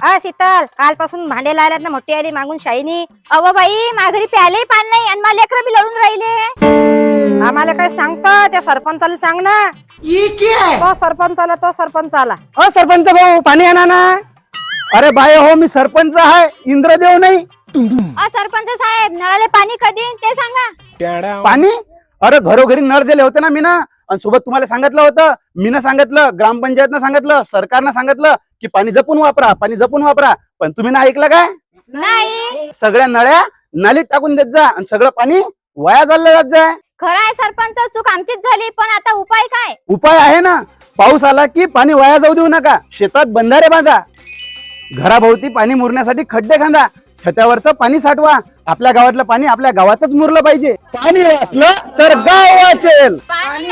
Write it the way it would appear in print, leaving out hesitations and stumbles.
हा शीतल, कालपासून भांडे लायलात ना मोठी आली मागून शाईनी. अव बाई माघारी प्याले पाणी नाही आणि मला लेकरं बी लढून राहिले. आम्हाला काय सांगता त्या सरपंचाला सांग ना. तो सरपंचाला अ सरपंच भाऊ पाणी आणा ना. अरे बाय हो, मी सरपंच आहे, इंद्रदेव नाही. सरपंच साहेब नळाले पाणी कधी ते सांगा. पाणी? अरे घरोघरी नळ दिले होते ना मी ना. आणि सोबत तुम्हाला सांगितलं होतं, मीनं सांगितलं, ग्रामपंचायतनं सांगितलं, सरकारनं सांगितलं की पाणी जपून वापरा, पाणी जपून वापरा. पण तुम्ही ना ऐकलं काय? नाही. सगळ्या नळ्या नालीत टाकून देत जा आणि सगळं पाणी वाया चाललं जात जाय. खरं आहे सरपंच, चूक आमचीच झाली, पण आता उपाय काय? उपाय आहे ना. पाऊस आला की पाणी वाया जाऊ देऊ नका. शेतात बंधारे बांधा, घराभोवती पाणी मुरण्यासाठी खड्डे खांदा, छतावरचं पाणी साठवा. आपल्या गावातलं पाणी आपल्या गावातच मुरलं पाहिजे. पाणी वाचलं तर गाव वाचेल. पाणी